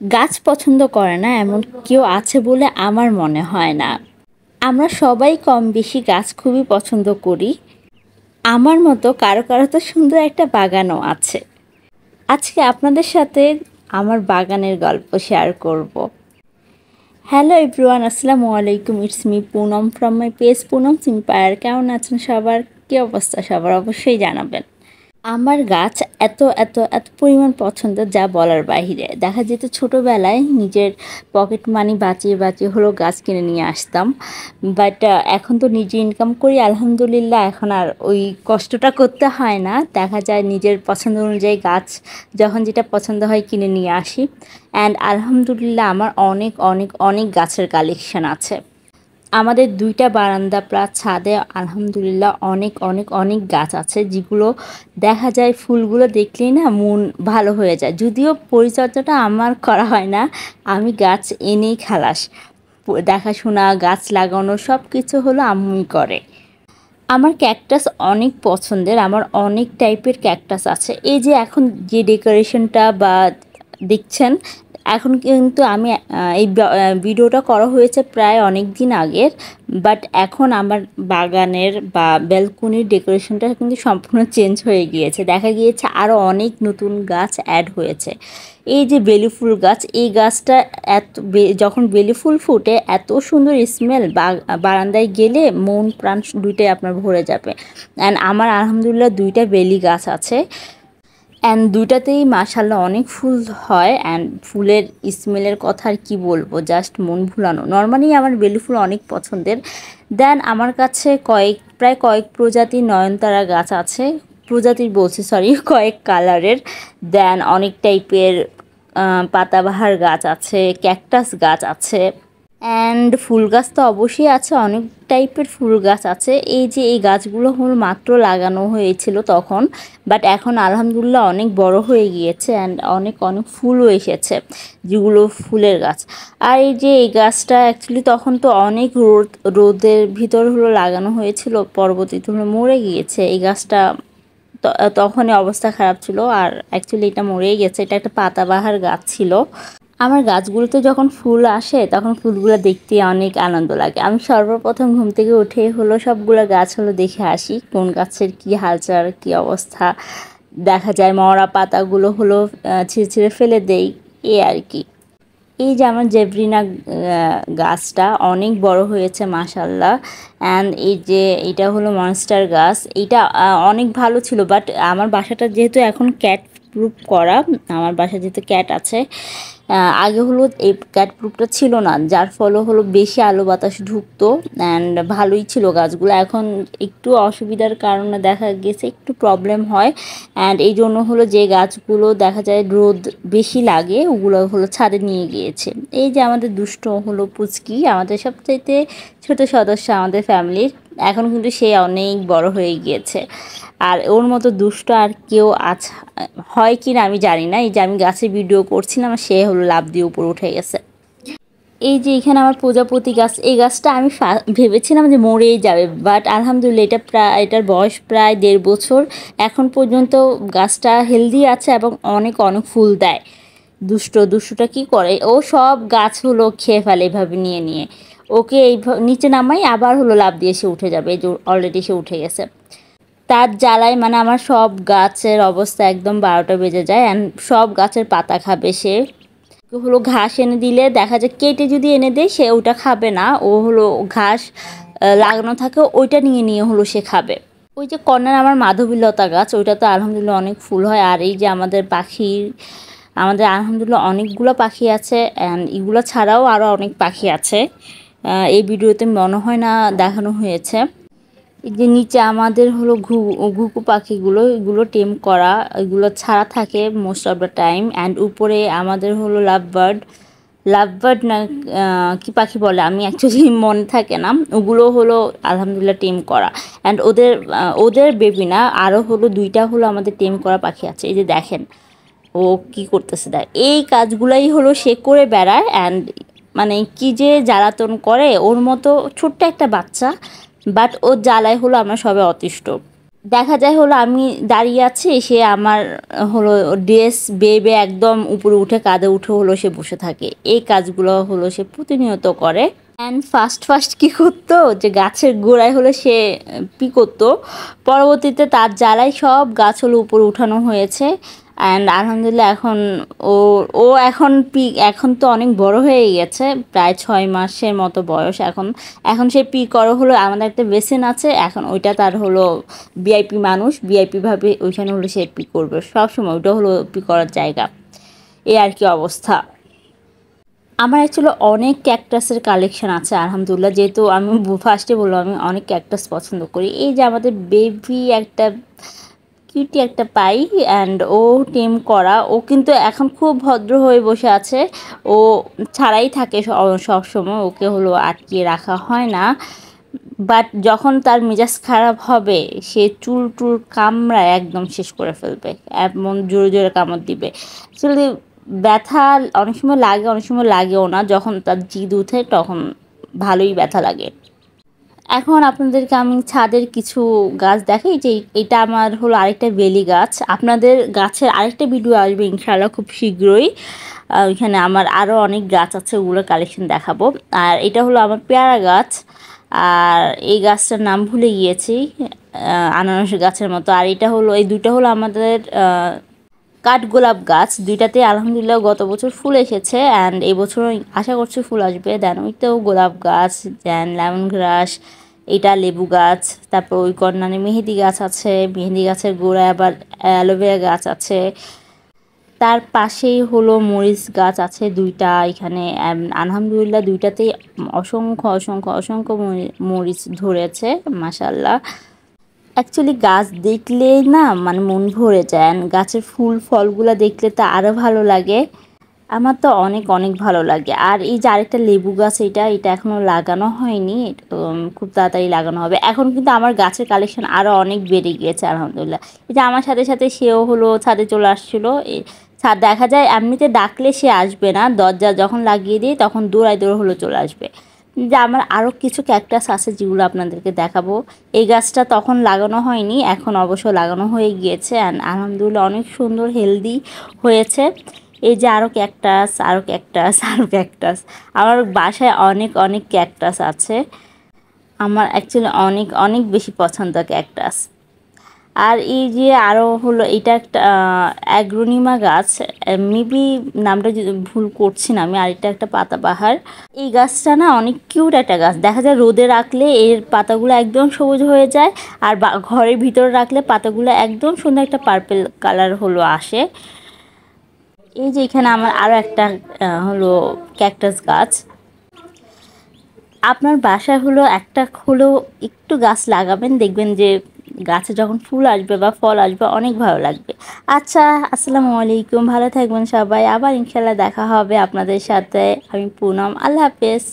গাছ পছন্দ করে না এমন কেউ আছে বলে আমার মনে হয় না। আমরা সবাই কম বেশি গাছ খুবই পছন্দ করি। আমার মতো কারো কারো তো সুন্দর একটা বাগানও আছে। আজকে আপনাদের সাথে আমার বাগানের গল্প শেয়ার করব। হ্যালো এভরিওয়ান, আসসালামু আলাইকুম। It's me Poonam from my page Poonam সিম্পায়ার। কেমন আছেন সবার? কী অবস্থা সবার অবশ্যই জানাবেন। আমার গাছ এত এত এত পরিমাণ পছন্দ যা বলার বাহিরে। দেখা যেত ছোটোবেলায় নিজের পকেট মানি বাঁচিয়ে বাঁচিয়ে হলো গাছ কিনে নিয়ে আসতাম, বাট এখন তো নিজে ইনকাম করি আলহামদুলিল্লাহ, এখন আর ওই কষ্টটা করতে হয় না। দেখা যায় নিজের পছন্দ অনুযায়ী গাছ যখন যেটা পছন্দ হয় কিনে নিয়ে আসি। অ্যান্ড আলহামদুলিল্লাহ আমার অনেক অনেক অনেক গাছের কালেকশন আছে। আমাদের দুইটা বারান্দা প্লাস ছাদে আলহামদুলিল্লাহ অনেক অনেক অনেক গাছ আছে, যেগুলো দেখা যায় ফুলগুলো দেখলেই না মন ভালো হয়ে যায়। যদিও পরিচর্যাটা আমার করা হয় না, আমি গাছ এনেই খালাস। দেখাশোনা, গাছ লাগানো সব কিছু হলো আম্মুই করে। আমার ক্যাকটাস অনেক পছন্দের, আমার অনেক টাইপের ক্যাকটাস আছে। এই যে এখন যে ডেকোরেশনটা বা দেখছেন, এখন কিন্তু আমি এই ভিডিওটা করা হয়েছে প্রায় অনেক দিন আগের, বাট এখন আমার বাগানের বা ব্যালকনির ডেকোরেশনটা কিন্তু সম্পূর্ণ চেঞ্জ হয়ে গিয়েছে। দেখা গিয়েছে আরও অনেক নতুন গাছ অ্যাড হয়েছে। এই যে বেলি ফুল গাছ, এই গাছটা যখন বেলি ফুল ফুটে এত সুন্দর স্মেল, বারান্দায় গেলে মন প্রাণ দুইটাই আপনার ভরে যাবে। অ্যান্ড আমার আলহামদুলিল্লাহ দুইটা বেলি গাছ আছে, অ্যান্ড দুইটাতেই মাশাআল্লাহ অনেক ফুল হয়। অ্যান্ড ফুলের স্মেলের কথা আর কী বলবো, জাস্ট মন ভুলানো। নর্মালি আমার বেলি ফুল অনেক পছন্দের। দেন আমার কাছে প্রায় কয়েক প্রজাতির নয়নতারা গাছ আছে। প্রজাতির বলছি, সরি, কয়েক কালারের। দেন অনেক টাইপের পাতাবাহার গাছ আছে, ক্যাকটাস গাছ আছে, অ্যান্ড ফুল গাছ তো অবশ্যই আছে, অনেক টাইপের ফুল গাছ আছে। এই যে এই গাছগুলো হল মাত্র লাগানো হয়েছিল তখন, বাট এখন আলহামদুলিল্লাহ অনেক বড় হয়ে গিয়েছে অ্যান্ড অনেক অনেক ফুলও এসেছে, যেগুলো ফুলের গাছ। আর এই যে এই গাছটা অ্যাকচুয়ালি তখন তো অনেক রোদের ভিতর হলো লাগানো হয়েছিল, পরবর্তীতে হলো মরে গিয়েছে এই গাছটা। তখনই অবস্থা খারাপ ছিল, আর অ্যাকচুয়ালি এটা মরেই গেছে। এটা একটা পাতাবাহার গাছ ছিল। আমার গাছগুলোতে যখন ফুল আসে তখন ফুলগুলো দেখতে অনেক আনন্দ লাগে। আমি সর্বপ্রথম ঘুম থেকে উঠে হলো সবগুলো গাছ হলো দেখে আসি কোন গাছের কী হালচাল, কী অবস্থা। দেখা যায় মরা পাতাগুলো হলো ছিঁড়ে ছিঁড়ে ফেলে দেই, এই আর কি। এই যে আমার জেব্রিনা গাছটা অনেক বড় হয়েছে মাশাল্লাহ। অ্যান্ড এই যে এটা হলো মনস্টার গাছ, এইটা অনেক ভালো ছিল, বাট আমার বাসাটা যেহেতু এখন ক্যাট প্রুফ করা, আমার বাসায় যেহেতু ক্যাট আছে, আগে হলো এই ক্যাট প্রুফটা ছিল না, যার ফলে হলো বেশি আলো বাতাস ঢুকতো অ্যান্ড ভালোই ছিল গাছগুলো। এখন একটু অসুবিধার কারণে দেখা গেছে একটু প্রবলেম হয়, অ্যান্ড এই জন্য হলো যে গাছগুলো দেখা যায় রোদ বেশি লাগে ওগুলো হলো ছাদে নিয়ে গিয়েছে। এই যে আমাদের দুষ্ট হলো পুচকি, আমাদের সবচাইতে ছোট সদস্য আমাদের ফ্যামিলির, এখন কিন্তু সে অনেক বড় হয়ে গিয়েছে। আর ওর মতো দুষ্ট আর কেউ হয় কি না আমি জানি না। এই যে আমি গাছে ভিডিও করছিলাম, সে হলো লাফ দিয়ে উপরে উঠে গেছে। এই যে এখানে আমার প্রজাপতি গাছ, এই গাছটা আমি ভেবেছিলাম যে মরেই যাবে, বাট আলহামদুলিল্লাহ এটার বয়স প্রায় 1.5 বছর। এখন পর্যন্ত গাছটা হেলদি আছে এবং অনেক অনেক ফুল দেয়। দুষ্টটা কি করে, ও সব গাছ হলো খেয়ে ফেলে এভাবে নিয়ে নিয়ে। ওকে এই নিচে নামাই আবার হলো লাফ দিয়ে সে উঠে যাবে, এই যে অলরেডি সে উঠে গেছে। তার জ্বালায় মানে আমার সব গাছের অবস্থা একদম 12টা বেজে যায়, অ্যান্ড সব গাছের পাতা খাবে সে। হলো ঘাস এনে দিলে দেখা যায় কেটে যদি এনে দেয় সে ওটা খাবে না, ও হলো ঘাস লাগানো থাকে ওইটা নিয়ে নিয়ে হলো সে খাবে। ওই যে কর্নার আমার মাধবীলতা গাছ, ওইটা তো আলহামদুলিল্লাহ অনেক ফুল হয়। আর এই যে আমাদের আলহামদুলিল্লাহ অনেকগুলো পাখি আছে, অ্যান্ড এগুলো ছাড়াও আরও অনেক পাখি আছে, এই ভিডিওতে মনে হয় না দেখানো হয়েছে। এই যে নিচে আমাদের হলো ঘুঘু পাখিগুলো, এগুলো টেম করা, এগুলো ছাড়া থাকে most of the time. And উপরে আমাদের হলো লাভবার্ড না কি পাখি বলে, আমি অ্যাকচুয়ালি মনে থাকে না। ওগুলো হলো আলহামদুলিল্লাহ টেম করা, অ্যান্ড ওদের বেবি না, আরও হলো 2টা হলো আমাদের টেম করা পাখি আছে। এই যে দেখেন ও কি করতেছে, দেখ এই কাজগুলাই হলো সে করে বেড়ায়। অ্যান্ড মানে কি যে জ্বালাতন করে, ওর মতো ছোট্ট একটা বাচ্চা, বাট ওর জ্বালায় হলো আমরা সবাই অতিষ্ঠ। দেখা যায় হলো আমি দাঁড়িয়ে আছি, সে আমার হলো ড্রেস বেয়ে একদম উপরে উঠে কাঁধে উঠে হলো সে বসে থাকে। এই কাজগুলো হলো সে প্রতিনিয়ত করে। অ্যান্ড ফার্স্ট কী করতো, যে গাছের গোড়ায় হলো সে করতো। পরবর্তীতে তার জ্বালায় সব গাছ হলো উপরে উঠানো হয়েছে। অ্যান্ড আলহামদুলিল্লাহ এখন ও ও এখন এখন তো অনেক বড় হয়ে গেছে, প্রায় 6 মাসের মতো বয়স। এখন সে করে হলো আমাদের একটা বেসিন আছে, এখন ওইটা তার হলো ভিআইপি মানুষ, ভিআইপিভাবে ওইখানে হলো সে করবে সবসময়, ওইটা হলো করার জায়গা। এই আর কি অবস্থা। আমার অ্যাকচুয়ালি অনেক ক্যাকটাসের কালেকশন আছে আলহামদুলিল্লাহ। যেহেতু আমি ফার্স্টে বললাম আমি অনেক ক্যাকটাস পছন্দ করি। এই যে আমাদের বেবি একটা কিউটি একটা পাই, অ্যান্ড ও টেম করা, ও কিন্তু এখন খুব ভদ্র হয়ে বসে আছে। ও ছাড়াই থাকে সব সময়, ওকে হলো আটকিয়ে রাখা হয় না। বাট যখন তার মেজাজ খারাপ হবে, সে চুল টুল কামড়ায় একদম শেষ করে ফেলবে, এমন জোরে জোরে কামড় দিবে। অ্যাকচুয়ালি ব্যথা অনেক সময় লাগে, অনেক সময় লাগেও না। যখন তার জিদ উঠে তখন ভালোই ব্যথা লাগে। এখন আপনাদেরকে আমি ছাদের কিছু গাছ দেখাই। যে এটা আমার হলো আরেকটা বেলি গাছ। আপনাদের গাছের আরেকটা ভিডিও আসবে ইনশাআল্লাহ খুব শীঘ্রই। ওইখানে আমার আরও অনেক গাছ আছে, ওগুলোর কালেকশন দেখাবো। আর এটা হলো আমার পেয়ারা গাছ। আর এই গাছটার নাম ভুলে গিয়েছি, আনারস গাছের মতো। আর এটা হলো, এই দুটো হলো আমাদের কাঠগোলাপ গাছ। দুইটাতে আলহামদুলিল্লাহ গত বছর ফুল এসেছে, অ্যান্ড এই বছর আশা করছি ফুল আসবে। দেন ওইটাও গোলাপ গাছ, দেন লেমন গ্রাস, এটা লেবু গাছ। তারপর ওই কর্নারে মেহেদি গাছ আছে, মেহেদি গাছের গোড়ায় আবার অ্যালোভেরা গাছ আছে। তার পাশেই হলো মরিচ গাছ আছে দুইটা এখানে। আলহামদুলিল্লাহ দুইটাতেই অসংখ্য অসংখ্য অসংখ্য মরিচ ধরেছে, মাশাল্লাহ। অ্যাকচুয়ালি গাছ দেখলেই না মানে মন ভরে যায়, গাছের ফুল ফলগুলো দেখলে তো আরও ভালো লাগে। আমার তো অনেক অনেক ভালো লাগে। আর এই যে আরেকটা লেবু গাছ, এটা এখনও লাগানো হয়নি, খুব তাড়াতাড়ি লাগানো হবে। এখন কিন্তু আমার গাছের কালেকশন আরও অনেক বেড়ে গিয়েছে আলহামদুলিল্লাহ। এই যে আমার সাথে সাথে সেও হলো ছাদে চলে আসছিলো। ছাদ দেখা যায় এমনিতে ডাকলে সে আসবে না, দরজা যখন লাগিয়ে দিই তখন দৌড়ায় দৌড় হলো চলে আসবে। যে আমার আরও কিছু ক্যাকটাস আছে যেগুলো আপনাদেরকে দেখাবো। এই গাছটা তখন লাগানো হয়নি, এখন অবশ্য লাগানো হয়ে গিয়েছে। অ্যান্ড আলহামদুলিল্লাহ অনেক সুন্দর হেলদি হয়েছে। এই যে আরও ক্যাকটাস, আরও ক্যাকটাস, আরও ক্যাকটাস। আমার বাসায় অনেক অনেক ক্যাকটাস আছে। আমার অ্যাকচুয়ালি অনেক অনেক বেশি পছন্দ ক্যাকটাস। আর এই যে আরও হলো এটা একটা অ্যাগ্রোনিমা গাছ, মেবি নামটা যদি ভুল করছি না আমি। আর এটা একটা পাতাবাহার। এই গাছটা না অনেক কিউট একটা গাছ। দেখা যায় রোদে রাখলে এর পাতাগুলো একদম সবুজ হয়ে যায়, আর ঘরের ভিতরে রাখলে পাতাগুলো একদম সুন্দর একটা পার্পেল কালার হলো আসে। এই যে এখানে আমার আরও একটা হলো ক্যাকটাস গাছ। আপনার বাসায় হলো একটা হলেও একটু গাছ লাগাবেন, দেখবেন যে গাছে যখন ফুল আসবে বা ফল আসবে অনেক ভালো লাগবে। আচ্ছা, আসসালামু আলাইকুম, ভালো থাকবেন সবাই। আবার ইনশাল্লাহ দেখা হবে আপনাদের সাথে। আমি পুনম, আল্লাহ হাফেজ।